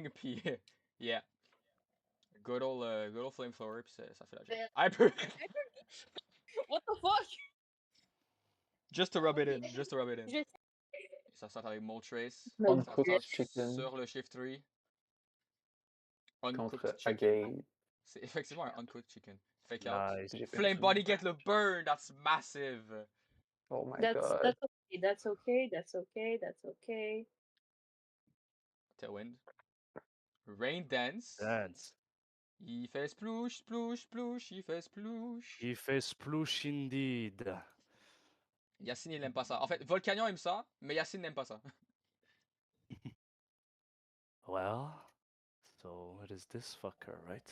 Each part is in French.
Lightning, puis yeah. Good old Flamethrower, puis ça fait la job. Hyper! What the fuck? Just to rub it in, just to rub it in. Je- Ça start avec Moltres. No, Ça Uncooked start chicken sur le Shift 3. Uncooked contre chicken. Agate. C'est effectivement un uncooked chicken. Fake out. Nice. J'ai Flame perdu. body get le burn, that's massive. Oh my That's god. okay. That's okay. That's okay. That's okay. Tailwind. Rain dance. Dance. Il fait splouche, splouche, splouche, il fait splouche. Il fait sploosh indeed. Yacine, il n'aime pas ça. En fait, Volcanion aime ça, mais Yacine n'aime pas ça. Well, so it is this fucker, right?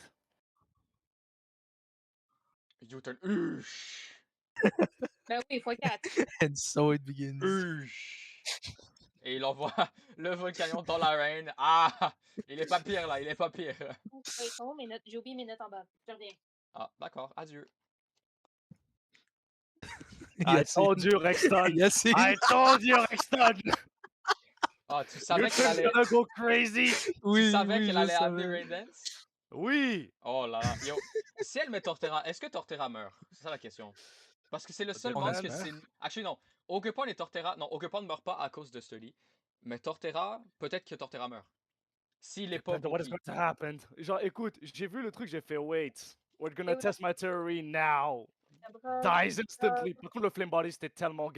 U-turn. Ush. Ben oui, faut catch. And so it begins. Ush. Et il envoie le Volcanion dans l'arène. Ah! Il est pas pire là, il est pas pire. Wait, oh, mes notes. J'ai oublié mes notes en bas. Je reviens. Ah, d'accord, adieu. I told you, Rexton! Yacine. I told you, Rexton! Ah, tu savais qu'elle You're allait, gonna go crazy! Oui, tu savais oui, qu'elle je allait amener savais. Rain Dance? Oui! Oh là là, yo. Si elle met Torterra, est-ce que Torterra meurt? C'est ça la question. Parce que c'est le seul dépend. monstre que On c'est. espère. Actually, non. Ogerpon et Torterra. Non, Ogerpon ne meurt pas à cause de Stully. Mais Torterra, peut-être que Torterra meurt. S'il est pas Depends on what is bookie. going to happen. Genre, écoute, j'ai vu le truc, j'ai fait, wait, we're gonna Et oui. test my theory now. Dies instantly. Par contre, le Flame Body, c'était tellement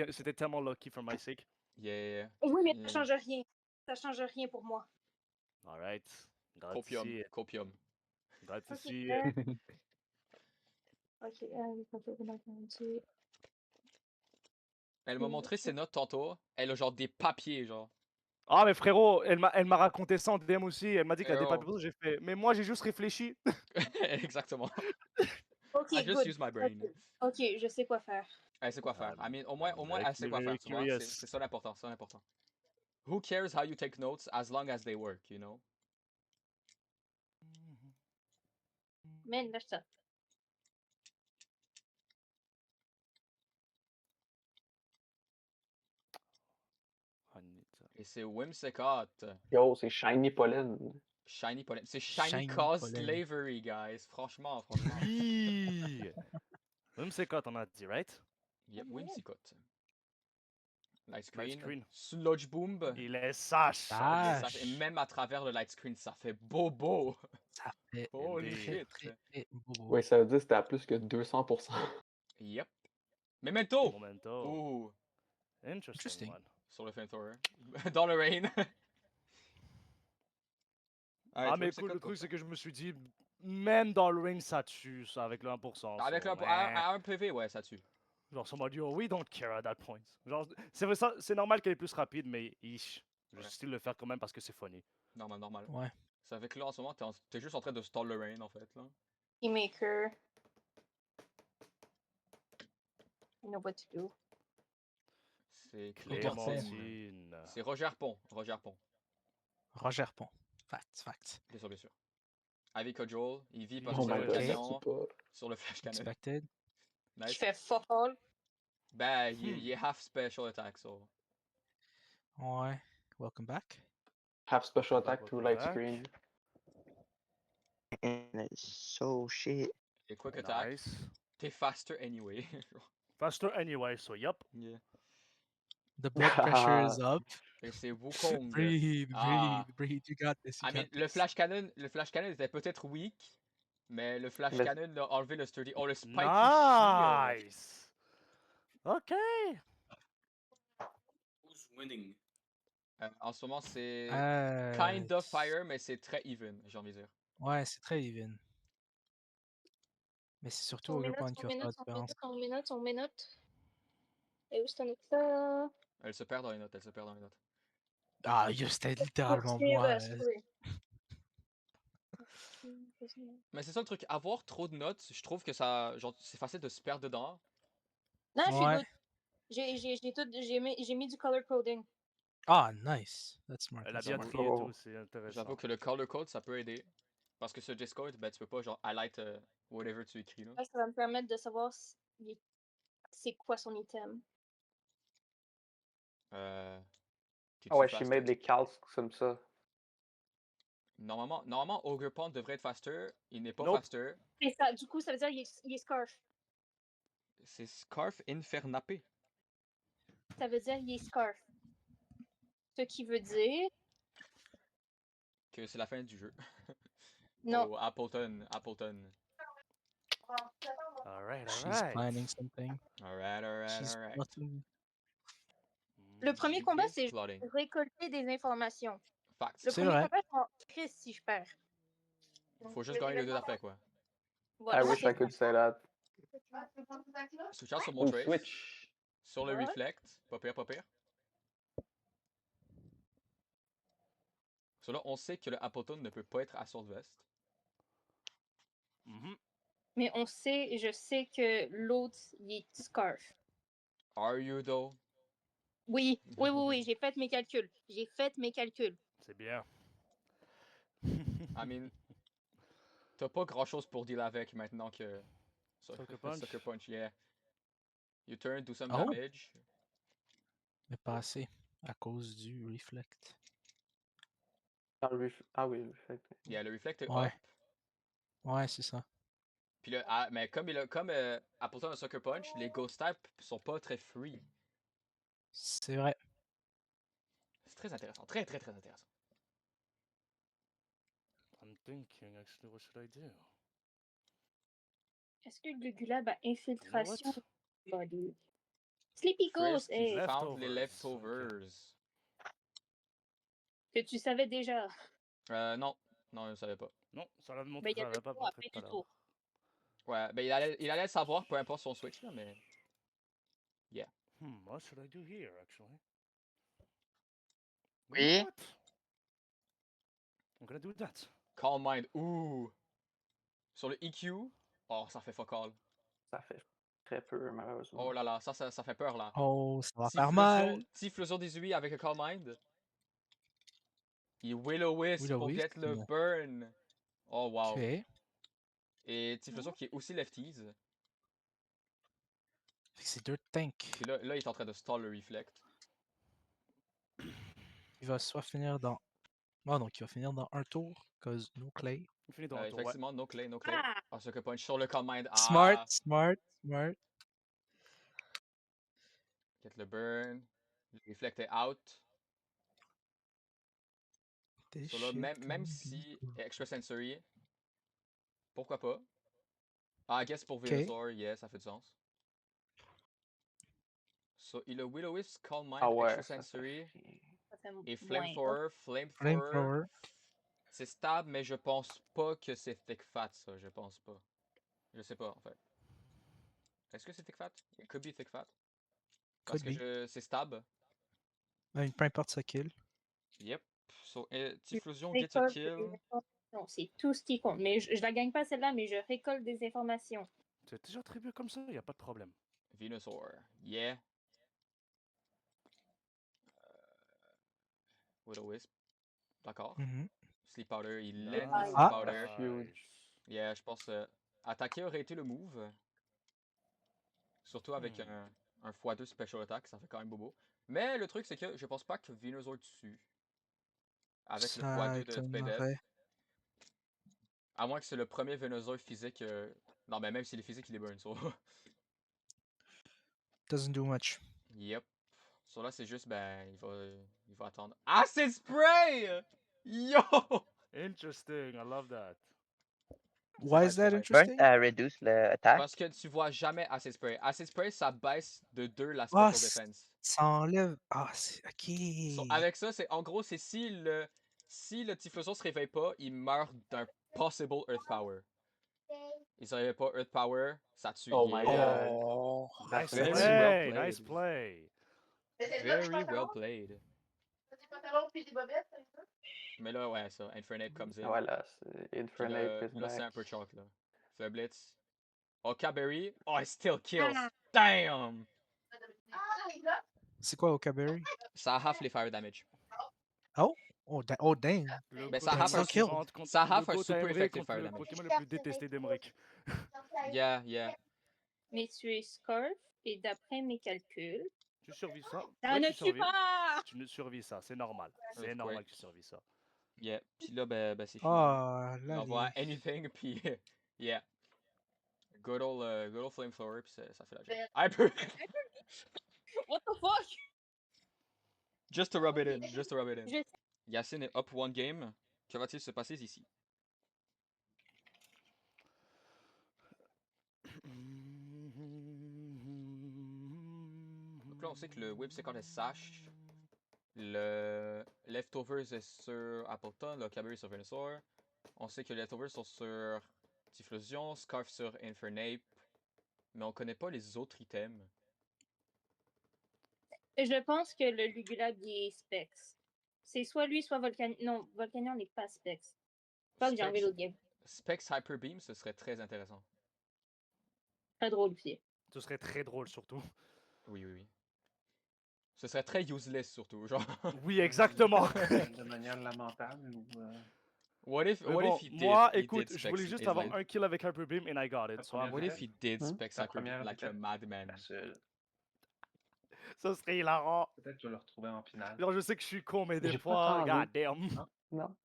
lucky for my sake. Yeah. Oui, mais Yeah. ça change rien. Ça change rien pour moi. Alright. Glad to Copium. see it. Copium. Glad to Ok, see it. Ok, Elle m'a montré ses notes tantôt. Elle a genre des papiers, genre. Ah, mais frérot, elle m'a raconté ça en DM aussi. Elle m'a dit qu'elle a des Oh. papiers. J'ai fait, mais moi, j'ai juste réfléchi. Exactement. Ok, I just good. use my brain. Ok, je sais quoi faire. Elle sait quoi faire. I mean, au moins very- elle sait quoi very faire, tu vois. curious. C'est ça l'important, c'est ça l'important. Who cares how you take notes as long as they work, you know? Man, lâche ça. Et c'est Whimsicott. Yo, c'est Shiny Pollen. Shiny Pollen. C'est Shiny, Shiny Cause Pollen. Slavery, guys. Franchement. Oui! Même c'est quand on a dit, right? Yep, Whimsicott. Light Light screen. screen. Sludge Boom. Il est sage. Ah. Et même à travers le light screen, ça fait bobo. Ça fait Holy Indeed. shit. très beau. Oui, ça veut dire que c'était à plus que 200%. Yep. Memento. Momento. Ouh. Interesting one. Sur le flamethrower. Dans le rain. Ah, mais écoute, le truc, c'est que je me suis dit, même dans le ring, ça tue, ça, avec le 1%. Avec so, un PV, ouais, ça tue. Genre, ça m'a dit, oh, we don't care at that point. Genre, c'est normal qu'elle est plus rapide, mais ish. Je vais Ouais. still le faire quand même parce que c'est funny. Normal. Ouais. C'est avec là, en ce moment, t'es juste en train de stall le rain, en fait, là. Maker. I know what to do. C'est Clémentine. C'est Roger Pont. Roger Pont. Fact. Bien sûr. Avec Cajole, il vit par Oh my god, l'occasion merci pas. sur le flash cannon. Expected. Je Nice. fais fuck all. Ben, il est half special attack, so. Ouais. Welcome back. Half special Welcome attack through light back. screen. And it's so shit. Et quick attack. Nice. T'es faster anyway. Faster anyway, so yup. Yeah. The blood pressure is up. Et c'est Wukong. Breathe. You got this. I mean, le flash cannon était peut-être weak, mais le flash Mais- cannon a enlevé le sturdy. Oh, le spiky shield. Nice! Ok! Who's winning? En ce moment, c'est Euh, kind of fire, mais c'est très even, j'ai envie de dire. Ouais, c'est très even. Mais c'est surtout Ogerpon qui va faire la différence. On met notes. Et où c'est ça? Elle se perd dans les notes. Ah, c'était littéralement moi. Mais c'est ça le truc, avoir trop de notes, je trouve que ça, genre, c'est facile de se perdre dedans. Non, je suis Ouais. good. J'ai mis du color coding. Ah, nice. That's smart. Elle a that's bien smart. trié et tout, c'est intéressant. J'avoue que le color code, ça peut aider. Parce que sur Discord, ben, tu peux pas genre highlight whatever tu écris là. Ça va me permettre de savoir c'est quoi son item. T'es-tu Ah ouais, she faster? made des calcs comme ça. Normalement, Ogerpon devrait être faster. Il n'est pas Nope. faster. Et ça, du coup, ça veut dire qu'il est Scarf. C'est Scarf Infernapé. Ça veut dire qu'il est Scarf. Ce qui veut dire... Que c'est la fin du jeu. Non. Oh, Appleton. Alright, She's planning something. Alright. She's plotting. Le premier She combat, is c'est plotting. récolter des informations. Facts. Le C'est premier vrai. combat, je m'en crisse si je perds. Faut juste gagner les deux après, quoi. Voilà, I wish I could say that. Switch out sur mon Oh, trace. switch. Sur le Ouais. reflect. Pas pire. So là, on sait que le Appleton ne peut pas être Assault Vest. Mais je sais que l'autre, il est Scarf. Are you though? Oui, j'ai fait mes calculs. C'est bien. I mean, t'as pas grand chose pour deal avec maintenant que. Sucker Punch. Sucker Punch, yeah. You turn, do some Oh. damage. Mais pas assez. À cause du reflect. Ah oui, le reflect. Yeah, le reflect est Ouais. up. Ouais, c'est ça. Puis le, mais comme Appleton a Sucker Punch, les Ghost types sont pas très free. C'est vrai. C'est très intéressant. Très intéressant. I'm thinking, actually, what should I do? Est-ce que Gugulab a infiltration? You know Body. Sleepy Ghost, Frisk, il hey, found les Leftovers, leftovers. que tu savais déjà. Non, je ne savais pas. Non, ça l'a Ben, montré, il y a ça le l'a pas tour montré après tout à du l'heure. tour. Ouais, ben il allait le savoir, peu importe son switch, là, mais. What should I do here, actually? You Oui. know what? I'm gonna do that. Calm Mind, ouh! Sur le EQ, oh, ça fait fuck all. Ça fait très peu, malheureusement. Oh là là, ça fait peur, là. Oh, ça va faire mal. Typhlosion 18 avec un Calm Mind. Il Will-O-Wisp pour Will-O-Wisp, get le ouais. burn. Oh wow. Ok. Et Typhlosion qui est aussi lefties. Fait que c'est deux tanks. Puis là, il est en train de stall le reflect. Il va soit finir dans. Ah, donc il va finir dans un tour, cause no clay. Il finit dans le tour, ouais. Effectivement, no clay. Ah! Ah, Sucker Punch sur le Calm Mind. Smart. Get le burn. Le reflect est out. So là, même si extrasensory, pourquoi pas? I guess pour Venusaur, yeah, ça fait du sens. So, il a Will-O-Wisp, Calm Mind, Ah ouais, extrasensory Ça fait et moins. Flamethrower. C'est stable, mais je pense pas que c'est Thick Fat, ça. Je pense pas. Je sais pas, en fait. Est-ce que c'est Thick Fat? It could be Thick Fat. Parce que c'est stable. Peu importe sa kill. Yep. So, Typhlosion, get a kill. Non, c'est tout ce qui compte. Mais je la gagne pas celle-là, mais je récolte des informations. C'est déjà très bien comme ça, y a pas de problème. Venusaur, yeah. Will-O-Wisp. D'accord. Sleep Powder, il lend Sleep Powder. Huge. Yeah, je pense attaquer aurait été le move. Surtout avec un x2 special attack, ça fait quand même bobo. Mais le truc, c'est que je pense pas que Venusaur tue. Avec le x2 de Spedef. À moins que c'est le premier Venusaur physique. Non, mais même s'il est physique, il est burn. So. Doesn't do much. Yep. So là, c'est juste, il va attendre. Acid Spray! Yo! Interesting, I love that. Why is that interesting? Reduce l'attaque. Parce que tu vois jamais Acid Spray. Acid Spray, ça baisse de 2 la special defense. Ça enlève. Ah, c'est. Ok. So, avec ça, c'est en gros, c'est si le Typhlosion se réveille pas, il meurt d'un possible Earth Power. Il se réveille pas Earth Power, ça tue. Oh my god. Oh. Nice Very play, well played. nice play. Very well played. Mais là, ouais, ça, Infernape comes in. Voilà, c'est Infernape is Là, c'est un back. peu choc, là. C'est un blitz. Oh, Caberry. Oh, it still kills. Damn! C'est quoi Okaberry? Ça half les fire damage. Oh, damn. Mais ça half un super effective fire le damage. Pokémon le plus détesté d'Emeric. Yeah. Mais tu es Scarf, et d'après mes calculs... Tu survis ça? Ça Ouais, ne tu tue survis. pas! Tu ne survis ça, c'est normal. C'est normal que tu survis ça. Yeah. Puis là, ben c'est fini. Ah, Il là, envoie les... anything, puis yeah. Good old flamethrower, puis ça fait la job. Hyper! What the fuck? Just to rub it in, just to rub it in. Je- Yacine est up one game. Que va-t-il se passer ici? Donc là, on sait que le Whipsicott est Sash. Le Leftovers est sur Appleton, le Cabri sur Venusaur. On sait que les Leftovers sont sur Typhlosion, Scarf sur Infernape. Mais on connaît pas les autres items. Je pense que le Lugulab il est Specs. C'est soit lui, soit Volcanion. Non, Volcanion n'est pas Specs. Pas que j'ai enlevé l'autre game. Specs Hyper Beam, ce serait très intéressant. Très drôle aussi. Ce serait très drôle surtout. Oui, oui, oui. Ce serait très useless surtout, genre. Oui, exactement. De manière lamentable ou. What if Bon, he did? moi, he écoute, did je voulais Specs juste is avoir like- un kill avec Hyper Beam and I got it. So I'm What if good. he did Hmm? Specs La Hyper Beam première like a était madman? la seule. Ça serait hilarant. Peut-être que je vais le retrouver en finale. Genre, je sais que je suis con, mais des J'ai pas fois, tant god damn. Non. Non.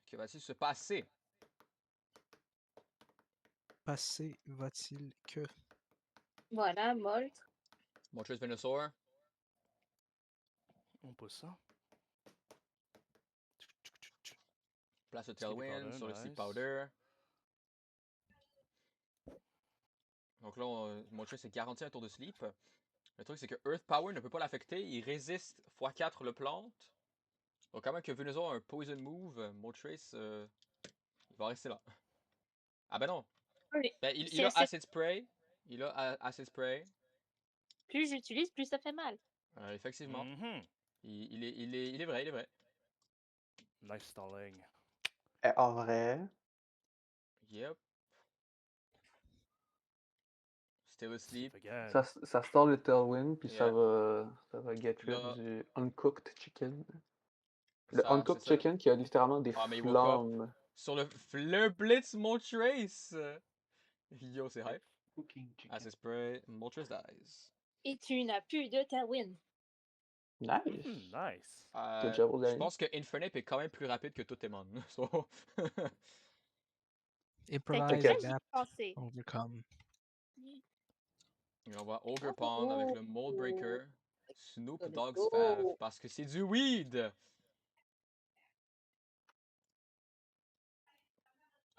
Que va-t-il se passer? Passer va-t-il que... Voilà, Molt. Moltres Venusaur. On pose ça. Place de Sleepy Tailwind Powder, sur le Sleep nice. Powder. Donc là, Moltres est garanti un tour de sleep. Le truc, c'est que Earth Power ne peut pas l'affecter. Il résiste x4 le plante. Donc, quand même que Venusaur a un Poison Move, Moltres, il va rester là. Ah ben non. Oui. Ben, il a Acid Spray. Il a Acid Spray. Plus j'utilise, plus ça fait mal. Effectivement. Mhm. Il est vrai, il est vrai. Nice stalling. En vrai. Yep. Still asleep. Again. Ça start le Tailwind, puis Yeah. ça va get rid Là- du Uncooked Chicken. Le Ça, Uncooked c'est ça. Chicken qui a littéralement des Ah, mais il woke up. flammes. Sur le Blitz Moltres. Yo, c'est hype. Cooking Chicken. Acid Spray. Moltres dies. Et tu n'as plus de Tailwind. Nice. Nice. Good job, Je Danny. pense que Infernape est quand même plus rapide que Totemon. So... Improvise, J'y adapt, pensais. overcome. Et on va Ogre Pond avec le Mold Breaker. Snoop Dogg's Fav. Parce que c'est du weed!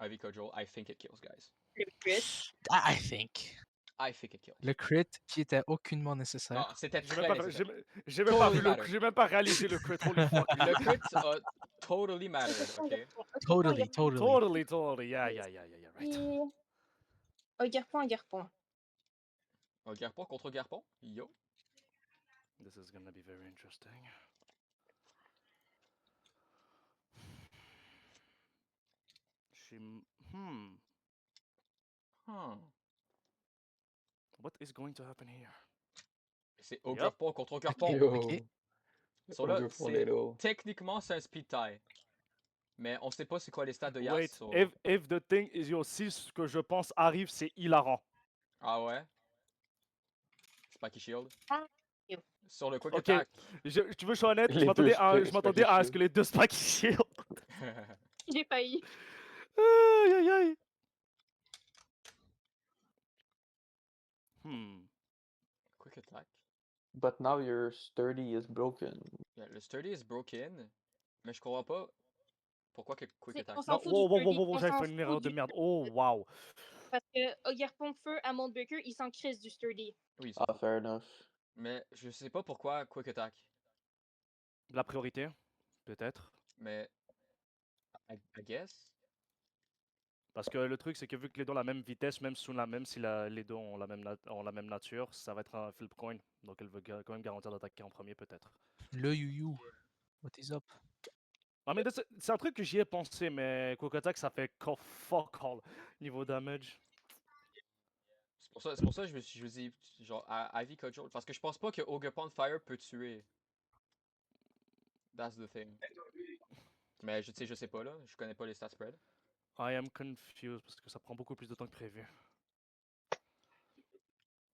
Ivy Cudgel, I think it kills, guys. Le crit. I think. I think it kills. Le crit qui était aucunement nécessaire. Ah, c'était J'ai très même, pas, nécessaire. j'ai même pas Totally vu le, matter. j'ai même pas réalisé le crit. Holy fuck. Le crit a totally mattered, ok? Totally. Totally. Yeah, right. Et... Garpon. Un Garpon contre Garpon? Yo. This is gonna be very interesting. What is going to happen here? C'est Ogerpon contre Ogerpon. Yo. Ok. So là, Ogre c'est- Tornado. techniquement, c'est un speed tie. Mais on sait pas c'est quoi les stats de Yas. Wait, so- if the thing is aussi ce que je pense arrive, c'est hilarant. Ah ouais? Spiky Shield. Ah, yo. Sur le Quick Ok. Attack. Tu veux que je sois honnête, Les je m'attendais deux à, Spiky je m'attendais à ce Shield. que les deux Spiky Shield. J'ai failli. Aïe. Quick Attack. But now your sturdy is broken. Yeah, le Sturdy is broken. Mais je comprends pas pourquoi que Quick Attack. On s'en Non, fout du sturdy, on j'avais s'en fait une erreur fout de du- merde. Oh, wow. Parce que Garpon Feu à Moldbreaker, il s'en crisse du sturdy. Oui, ils sont Ah, fous. fair enough. Mais je sais pas pourquoi Quick Attack. La priorité, peut-être. Mais. I guess. Parce que le truc, c'est que vu que les deux ont la même vitesse, même si les deux ont la même nature, ça va être un flip coin. Donc elle veut quand même garantir d'attaquer en premier, peut-être. Le you. What is up? Ah, mais c'est un truc que j'y ai pensé, mais Quick Attack, ça fait fuck all niveau damage. C'est pour ça que je me dis, genre, Ivy Cudgel. Parce que je pense pas que Ogerpon Fire peut tuer. That's the thing. Mais je sais pas là, je connais pas les stats spread. I am confused parce que ça prend beaucoup plus de temps que prévu.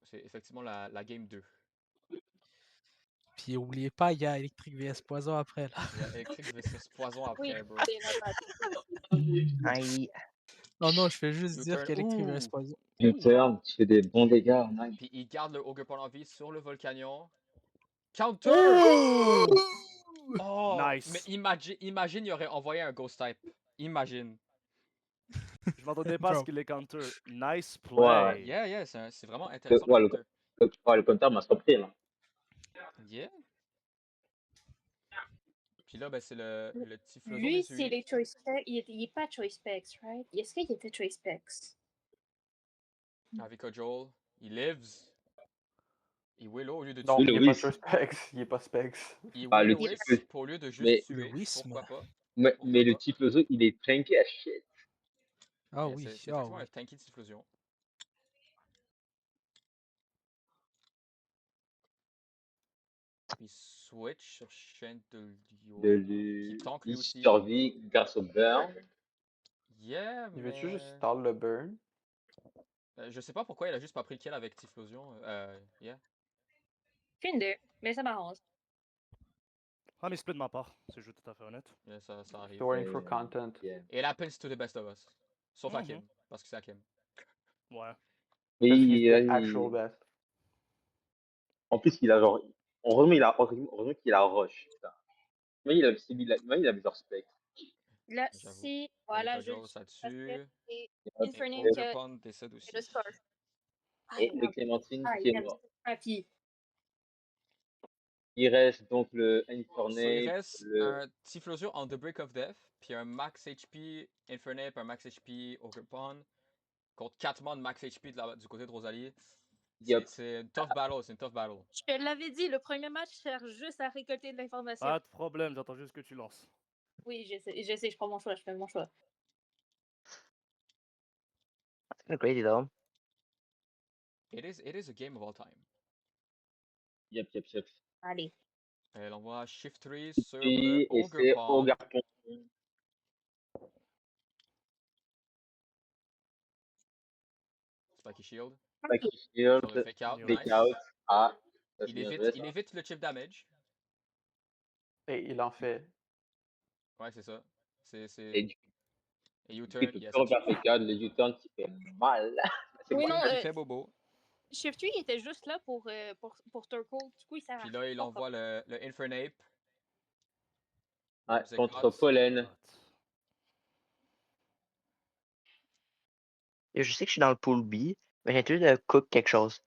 C'est effectivement la game 2. Puis oubliez pas, il y a électrique vs poison après là. Il y a électrique versus poison Oui, après, bro. c'est notre Aïe. Non, non, je fais juste dire U-turn. qu'électrique vs Ouh! poison. U-turn, tu fais des bons dégâts. Nice. Puis il garde le Ogre Pawn en vie sur le Volcanion. Counter! Oh! Oh! Mais Nice. imagine, il aurait envoyé un Ghost Type. Imagine. Je m'attendais pas à ce Bro. qu'il ait counter. Nice Ouais. play. Yeah, c'est vraiment intéressant Ouais, le le, counter. le counter m'a surpris. Là. Yeah. Puis là, ben, c'est le Typhlosion Lui, des c'est UI. les choice specs. Il est pas choice specs, right? Est-ce qu'il était choice specs? Avec Joel. Il lives. Il Willow au lieu de Non, Oui, tuer. il le est pas Whis. sur Specs. Il est pas Specs. Il Ah, le Willow type. Wisp au lieu de juste Mais, Le tuer. Wism. Pourquoi pas? mais Pourquoi le pas? Typhlosion, il est tanké à shit. Ah Mais oui, c'est ah effectivement oui. un tanky Typhlosion. Puis switch sur Chandelure. Qui tank lui Il aussi. survit grâce au burn. Yeah, Il veut-tu juste mais. stall le burn? Je sais pas pourquoi il a juste pas pris le kill avec Typhlosion. Yeah. Qu'une deux, mais ça m'arrange. Ah, mais split de ma part, si je suis tout à fait honnête. Yeah, ça arrive. Storing for content. Yeah. It happens to the best of us. Sauf Mhm. Hakim. Parce que c'est Hakim. Ouais. Mais Because he's the il- actual best. en plus, il a genre. Heureusement qu'il a rush. Putain. Mais il avait genre spec. Là, J'avoue. si, voilà, Avec je Joel, ça parce que tue. c'est Et Infernape Ogre que Pawn décède aussi. c'est le score. Et le Clémentine qui est il aime mort. ça. Puis, Il reste donc le So, il Infernape, reste un Typhlosion en The Break of Death, puis un Max HP Infernape, un Max HP Ogre Pawn, contre 4 mondes Max HP du côté de Rosalie. Yup. C'est une tough battle, c'est une tough battle. je te l'avais dit, le premier match sert juste à récolter de l'information. Pas de problème, j'attends juste que tu lances. Oui, je sais, je prends mon choix, je fais mon choix. That's kind of crazy though. It is a game of all time. Yup. Allez. Elle envoie Shift 3 sur Puis, le et Ogre c'est Pawn. Ogre Pawn. Spiky Shield. Spiky Sur Shield, le fake out, fake nice. out. Ah, ça, c'est Il bien évite, joué, il ça. évite le chip damage. Et il en fait. Ouais, c'est ça. Et Et du coup, il U-turn, peut yes, plus refaire fake out, le U-turn qui fait mal. C'est Oui, bon. non, qui fait bobo. Shift 8 était juste là pour Turco. Du coup, il sert à Puis là, il rien. envoie le Infernape. Ouais, C'est contre grave. Pollen. Et je sais que je suis dans le pool B, mais j'ai envie de cook quelque chose.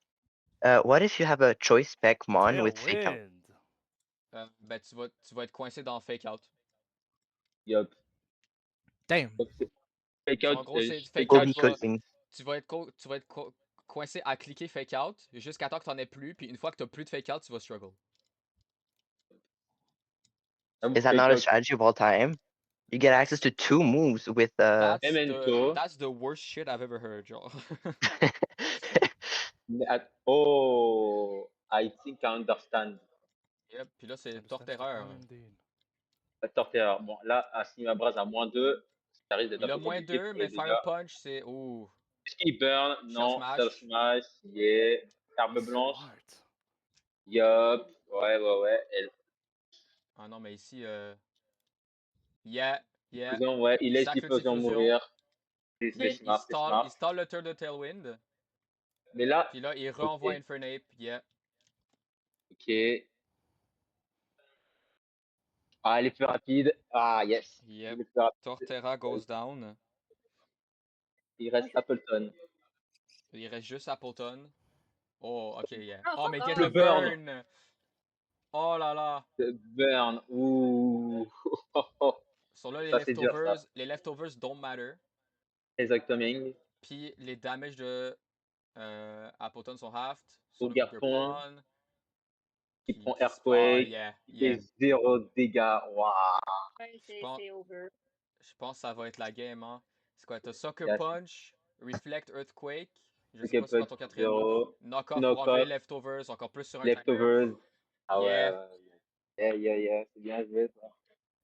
What if you have a choice spec mon with fake out? Tailwind. Ben, tu vas être coincé dans fake out. Yup. Damn. Donc, c'est fake En out, gros, c'est fake Go out. be cooking. Tu vas être coincé à cliquer fake out jusqu'à temps que t'en aies plus. Puis une fois que t'as plus de fake out, tu vas struggle. Is that not a strategy of all time? You get access to 2 moves with Memento. That's the worst shit I've ever heard, genre. Oh, I think I understand. Yep, puis là, c'est Torterreur. Torterreur. Bon, là, Asima Braz a -2. Ça risque d'être Il un a peu compliqué -2, pour mais les dégâts. Fire Punch, c'est. Ouh. Est-ce qu'il burn? Non. Self Smash. Yeah. Herbe blanche. Yup. Ouais. Elle... Ah non, mais ici. Yeah. Diffusion, ouais. Il laisse sac le Diffusion Diffusion. mourir. Il stall le turn de Tailwind. Mais là. Puis là, il renvoie Infernape. Yeah. Ok. Ah, elle est plus rapide. Ah, yes. Yep. Il est plus rapide. Torterra goes down. Il reste Appleton. Il reste juste Appleton. Oh, ok, yeah. Oh, mais fuck get off. le burn! Oh là là! Le burn. Ouh. Sur là, Ça, c'est dur, ça. les leftovers don't matter. Exactement. Puis les damages de Appleton sont halved. Au Sur le garçon. Pawn. Qui prend Earthquake. Yeah. Et 0 dégâts. Waouh. Ouais, c'est over. Je pense que ça va être la game, hein. C'est quoi? T'as Sucker Punch, Reflect Earthquake. Je sais pas si c'est ton quatrième move. Knock off pour enlever les leftovers, encore plus sur un leftovers. Ah yeah. Yeah. C'est bien joué, ça.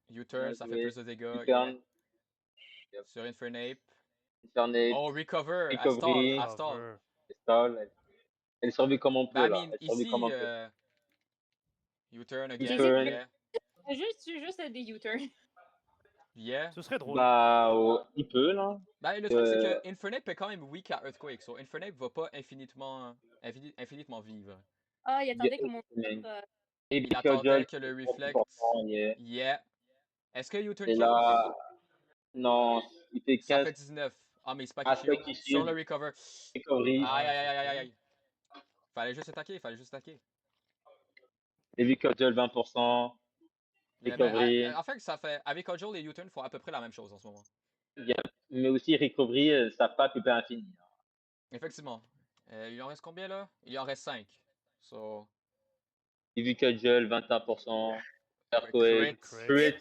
U-turn, ça fait plus de dégâts. U-turn. Yeah. Sur Infernape. Infernape. Oh, Recover. Recovery. Stall. Elle survit comme on peut, là. Elle survit ici, comme on peut. U-turn again. U-turn. Yeah. Juste des U-turn. Yeah. Ce serait drôle. Bah, il peut, là. Ben, le truc, c'est que Infernape est quand même weak à Earthquake. So Infernape va pas infinitement vivre. Ah, il attendait que Yeah. mon. Et Il puis attendait Kojol, que le c'est Reflect. important, yeah. Yeah. Est-ce que U-turn Et kills? là, non, il fait Ça 15. fait 19. Ah, mais c'est pas Ah, qui c'est pas shield. qui Sur shield. le recover. Recovery. Aïe, aïe, aïe, aïe, aïe, aïe. Fallait juste attaquer, Et puis Kojol, 20%. Yeah, ben, Recovery. en fait, ça fait. Avec Kojol, les U-turn font à peu près la même chose en ce moment. Yeah. Mais aussi, Recovery, ça pas PP infini. Effectivement. Il en reste combien là? Il en reste 5. So. Et puis Kojol, 21%. Earthquake. Crit. Crit.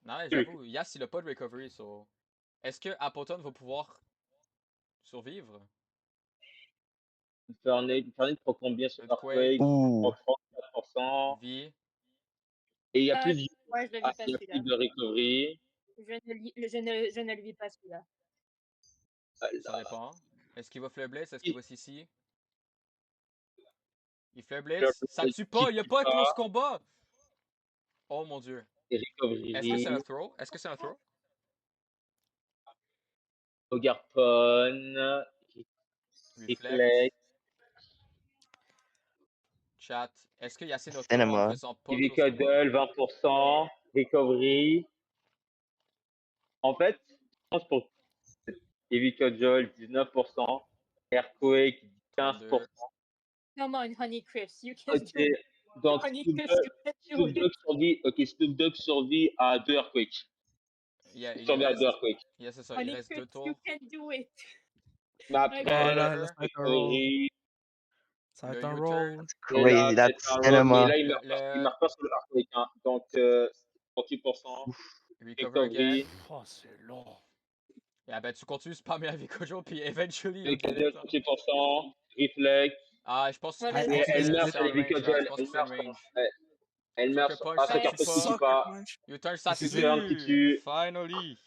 Non, j'avoue, Yas il a pas de recovery, so. Est-ce que Appleton va pouvoir survivre? Infernape prend combien sur Earthquake. Earthquake? Il Ouh. prend 34%. Vie. Et il y a plus de, Ouais, je le vis pas il y a celui-là. plus de recovery. Je ne le vis pas celui-là. Ça dépend. Est-ce qu'il va Flare Blitz? Est-ce qu'il va CC? Il Flare Blitz? Ça tue pas! Il y a pas de close combat! Oh mon dieu. Et recovery. Est-ce que c'est un throw? Est-ce que c'est un throw? Ogarpon. Reflect. Reflect. Chat. Est-ce que Yacine a throw en Cinema. faisant pas Heavy close combat? Cuddle, 20%. Recovery. En fait, je pense pour Heavy Cuddle, 19%. Earthquake, 15%. Come on, Honey Crisp, you can Ok. do it. Donc, Honey Snoop Crisp, you can do it. Snoop Dogg survit à 2 Earthquake. Yeah, il Survit à reste. 2 Earthquake. Yeah, c'est ça. Il Honey reste 2 Crisp, tours. you can do it. Mais après, Ouais, là, ça va être un roll. recovery. Ça va Le être un U-turn. roll. Et là, Crazy. That's c'est un roll, mais cinema. là, Le- il marque pas sur le Earthquake. Hein. Donc, 38%. Recover Recovery. again. Oh, c'est long. Yeah, ben tu continues de spammer avec Kojo, puis eventually Heavy you'll get Cuddle, it. Hein. 38%. Reflect. Ah, je pense Voilà, que I Et think elle it's meurt split. sur Heavy range, là. Je Cuddle. pense Elle que c'est in meurt range. Elle meurt Sucker sur punch, ah, ça Sucker tue Punch pas. qui tue pas. punch. U-turn, ça This is tue. U-turn qui tue. Finally.